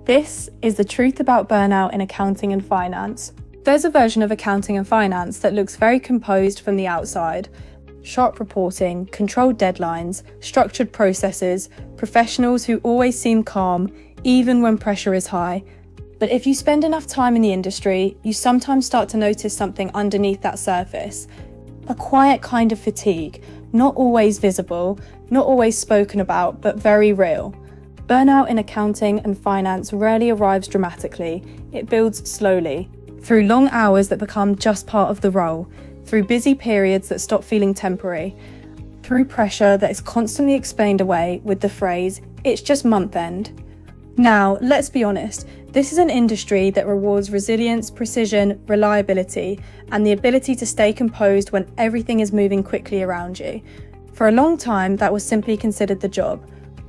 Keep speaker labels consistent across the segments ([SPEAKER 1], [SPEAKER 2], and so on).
[SPEAKER 1] This is the truth about burnout in accounting and finance. There's a version of accounting and finance that looks very composed from the outside. Sharp reporting, controlled deadlines, structured processes, professionals who always seem calm, even when pressure is high. But if you spend enough time in the industry, you sometimes start to notice something underneath that surface. A quiet kind of fatigue, not always visible, not always spoken about, but very real. Burnout in accounting and finance rarely arrives dramatically. It builds slowly, through long hours that become just part of the role, through busy periods that stop feeling temporary, through pressure that is constantly explained away with the phrase, "It's just month end." Now, let's be honest, this is an industry that rewards resilience, precision, reliability, and the ability to stay composed when everything is moving quickly around you. For a long time, that was simply considered the job.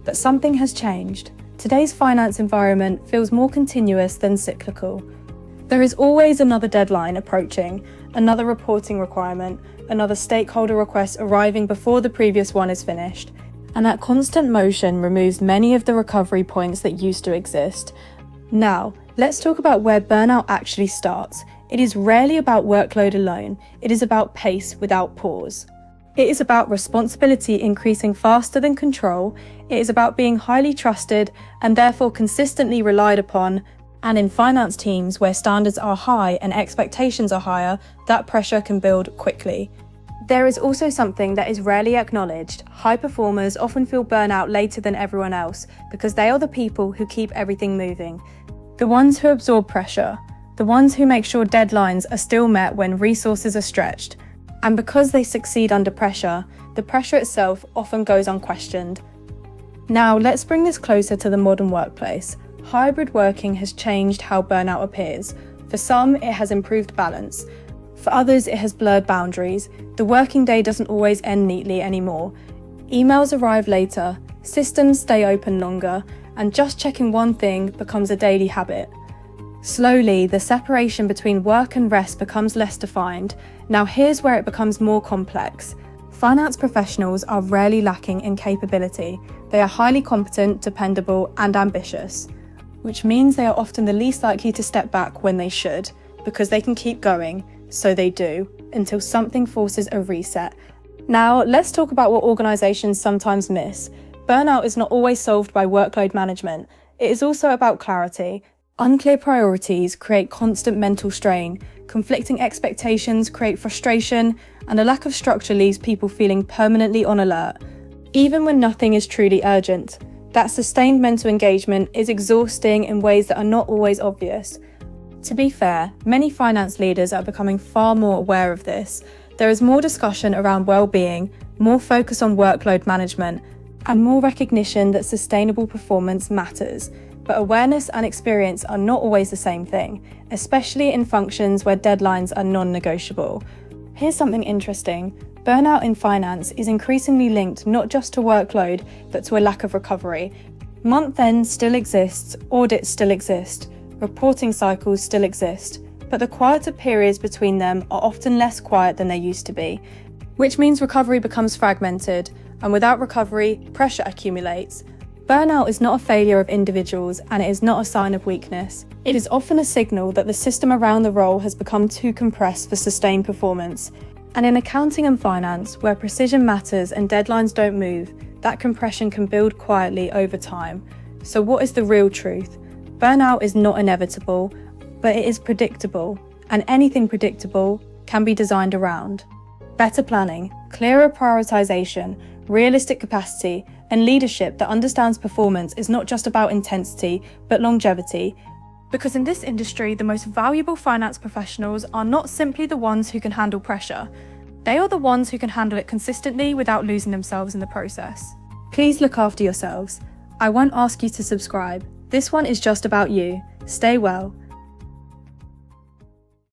[SPEAKER 1] But something has changed. Today's finance environment feels more continuous than cyclical. There is always another deadline approaching, another reporting requirement, another stakeholder request arriving before the previous one is finished. And that constant motion removes many of the recovery points that used to exist. Now, let's talk about where burnout actually starts. It is rarely about workload alone. It is about pace without pause. It is about responsibility increasing faster than control. It is about being highly trusted and therefore consistently relied upon. And in finance teams where standards are high and expectations are higher, that pressure can build quickly. There is also something that is rarely acknowledged. High performers often feel burnout later than everyone else because they are the people who keep everything moving. The ones who absorb pressure. The ones who make sure deadlines are still met when resources are stretched. And because they succeed under pressure, the pressure itself often goes unquestioned. Now, let's bring this closer to the modern workplace. Hybrid working has changed how burnout appears. For some, it has improved balance. For others, it has blurred boundaries. The working day doesn't always end neatly anymore. Emails arrive later, systems stay open longer, and just checking one thing becomes a daily habit. Slowly, the separation between work and rest becomes less defined. Now here's where it becomes more complex. Finance professionals are rarely lacking in capability. They are highly competent, dependable, and ambitious, which means they are often the least likely to step back when they should, because they can keep going, so they do, until something forces a reset. Now, let's talk about what organizations sometimes miss. Burnout is not always solved by workload management. It is also about clarity. Unclear priorities create constant mental strain, conflicting expectations create frustration, and a lack of structure leaves people feeling permanently on alert. Even when nothing is truly urgent, that sustained mental engagement is exhausting in ways that are not always obvious. To be fair, many finance leaders are becoming far more aware of this. There is more discussion around well-being, more focus on workload management, and more recognition that sustainable performance matters. But awareness and experience are not always the same thing, especially in functions where deadlines are non-negotiable. Here's something interesting. Burnout in finance is increasingly linked not just to workload, but to a lack of recovery. Month end still exists, audits still exist, reporting cycles still exist, but the quieter periods between them are often less quiet than they used to be, which means recovery becomes fragmented, and without recovery, pressure accumulates. Burnout is not a failure of individuals, and it is not a sign of weakness. It is often a signal that the system around the role has become too compressed for sustained performance. And in accounting and finance, where precision matters and deadlines don't move, that compression can build quietly over time. So what is the real truth? Burnout is not inevitable, but it is predictable, and anything predictable can be designed around. Better planning, clearer prioritization, realistic capacity, and leadership that understands performance is not just about intensity, but longevity. Because in this industry, the most valuable finance professionals are not simply the ones who can handle pressure. They are the ones who can handle it consistently without losing themselves in the process. Please look after yourselves. I won't ask you to subscribe. This one is just about you. Stay well.